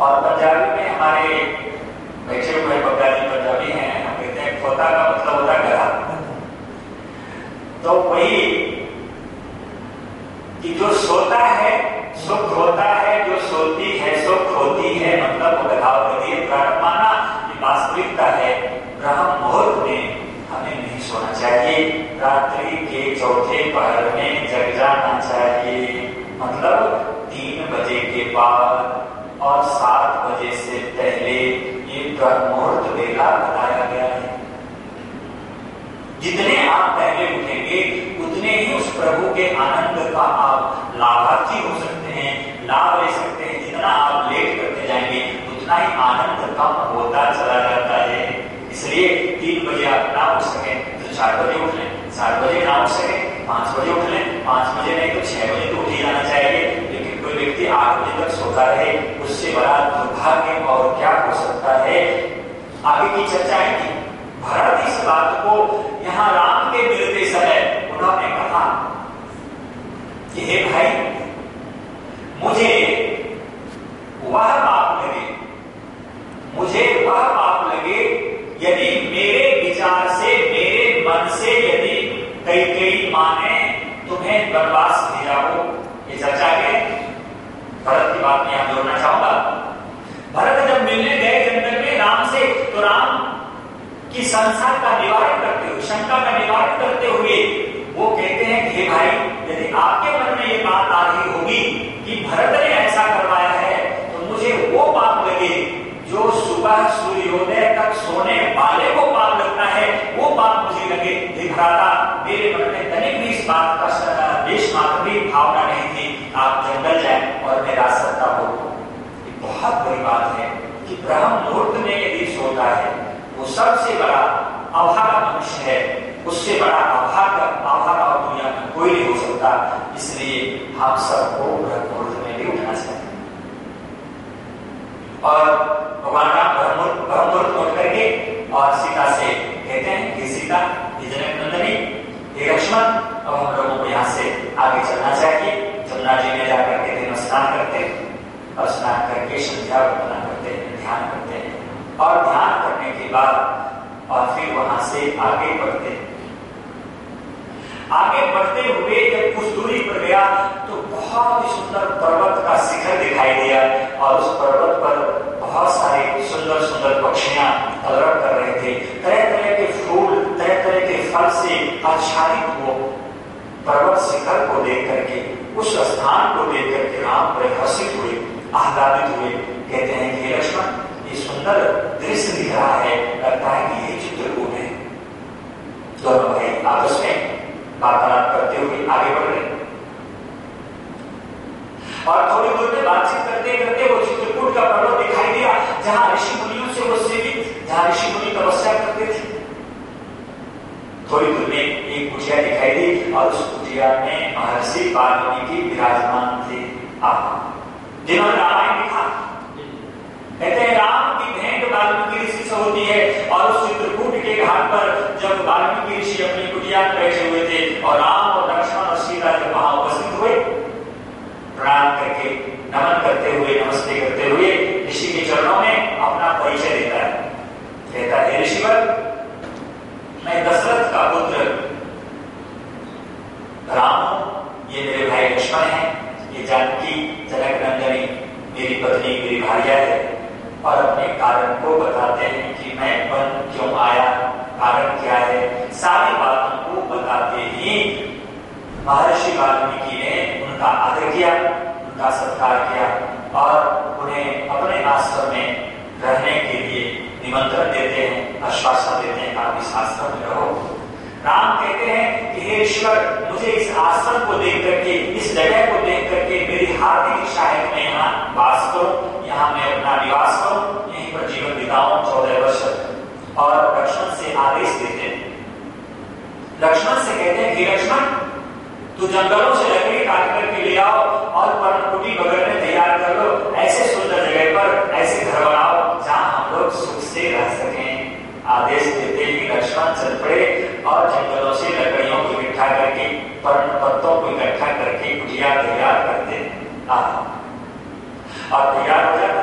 और पंजाबी में हमारे बैठे हुए बंगाली पंजाबी हैं, हम कहते हैं खोता का मतलब होता है गधा। तो वही कि जो सोता है सो खोता है, जो सोती है सो खोती है, मतलब वो गधा और गधी प्रारंभ माना ये वास्तविकता है। ब्रह्म मुहूर्त में हमें नहीं सोना चाहिए, रात्रि के चौथे पहर में जग जाना चाहिए, मतलब 3 बजे के बाद और 7 बजे से पहले ये ब्रह्म मुहूर्त वेला बताया गया है। जितने आप पहले उठेंगे उतने ही उस प्रभु के आनंद का आप लाभार्थी हो सकते हैं, लाभ ले सकते हैं। जितना आप लेट करते जाएंगे उतना ही आनंद कम होता चला जाता है। इसलिए 3 बजे आप ना उठ सके तो 4 बजे उठ लें, 4 बजे ना उठ सके 5 बजे उठ लें, 5 बजे नहीं तो 6 बजे तो उठ ही जाना चाहिए। लेकिन कोई व्यक्ति 8 बजे तक सोता रहे, उससे बड़ा दुर्भाग्य और क्या हो सकता है। आगे की चर्चा है कि भरत इस बात को यहाँ राम के मिलते समय उन्होंने कहा कि हे भाई, मुझे वह पाप लगे, मुझे वह पाप लगे यदि मेरे विचार से, मेरे मन से यदि कई माँ ने तुम्हें वनवास भेजा हो। ये चर्चा के भरत की बात में यहां जोड़ना चाहूंगा। भरत जब मिलने गए जंगल में राम से, तो राम की संशय का निवारण करते हुए, शंका का निवारण करते हुए वो कहते हैं कि हे भाई, यदि आपके मन में ये बात आ रही होगी कि भरत ने ऐसा करवाया है, तो मुझे वो पाप लगे जो सुबह सूर्योदय तक सोने वाले को पाप लगता है, वो पाप मुझे लगे। हे भ्राता, मेरे मन में तनिक भी इस बात का देश मात्र भी भावना नहीं थी, आप जंगल जाए और मैं रास्ता हो। ये बहुत बड़ी बात है कि ब्रह्म मुहूर्त में यदि सोता है वो सबसे बड़ा अभागा मनुष्य है, उससे बड़ा अभागा और दुनिया में कोई नहीं हो सकता। इसलिए हम सबको ब्रह्म मुहूर्त में भी उठना चाहिए। और भगवान राम ब्रह्म मुहूर्त उठ करके और सीता से कहते हैं कि सीता, ये जनक नंदनी, हे लक्ष्मण, अब हम लोगों को यहाँ से आगे चलना चाहिए। जमुना जी में जाकर के दिन स्नान करते हैं और स्नान करके संध्या वंदना करते हैं, ध्यान करते हैं और ध्यान करने के बाद और फिर वहां से आगे बढ़ते हैं। आगे बढ़ते हुए जब कुछ दूरी पर गया तो बहुत ही सुंदर पर्वत का शिखर दिखाई दिया और उस पर्वत पर बहुत सारे सुंदर सुंदर पक्षियां कलरव कर रहे थे। तरह तरह के फूल, तरह तरह के फल से आच्छादित वो पर्वत शिखर को देख करके, उस स्थान को देख करके राम परिहर्षित हुए, आह्लादित हुए। कहते हैं कि लक्ष्मण, ये सुंदर दृश्य दिख रहा है, लगता है कि यही चित्रकूट है। दोनों भाई आपस में वार्तालाप करते हुए आगे बढ़ रहे और थोड़ी दूर में बातचीत करते करते वो चित्रकूट का पर्वत दिखाई दिया, जहां ऋषि मुनियों से वो सेवित, जहां ऋषि मुनि तपस्या करते थे। थोड़ी दूर में एक कुटिया दिखाई दी और उस कुटिया में महर्षि वाल्मीकि विराजमान थे, जिन्होंने रामायण लिखा। कहते हैं राम की भेंट वाल्मीकि ऋषि से होती है और उस चित्रकूट के घाट पर जब वाल्मीकि ऋषि अपनी कुटिया में बैठे हुए थे और राम और लक्ष्मण और सीता जब वहां उपस्थित हुए, प्रणाम करके, नमन करते हुए, नमस्ते करते हुए ऋषि के चरणों में अपना परिचय देता है। कहता है, ऋषिवर, मैं दशरथ का पुत्र राम हूं, ये मेरे भाई लक्ष्मण हैं, ये जानकी जनक नंदनी मेरी पत्नी, मेरी भार्या है। और अपने कारण को बताते हैं कि मैं वन क्यों आया, कारण क्या है, सारी बातों को बताते ही महर्षि वाल्मीकि ने उनका आदर किया, उनका सत्कार किया और उन्हें अपने आश्रम में रहने के लिए निमंत्रण देते हैं, आश्वासन देते हैं, आप इस आश्रम में रहो। राम कहते हैं कि हे ईश्वर, मुझे इस आश्रम को देख करके, इस जगह को देख करके मेरी हार्दिक इच्छा है कि मैं यहाँ वास करूं, यहाँ मैं अपना निवास करूं, यहीं पर जीवन बिताऊं 14 वर्ष। और लक्ष्मण से आदेश देते हैं, लक्ष्मण से कहते हैं कि लक्ष्मण, तू जंगलों से लकड़ी काट करके ले आओ और पर्णकुटी बगल में तैयार कर लो, ऐसे सुंदर जगह पर ऐसे घर बनाओ जहां हम लोग सुख से रह सकें। आदेश देते ही लक्ष्मण चल पड़े और जंगलों से लकड़ियों को इकट्ठा करके, पत्तों को इकट्ठा करके कुटिया तैयार करते और तैयार हो जाता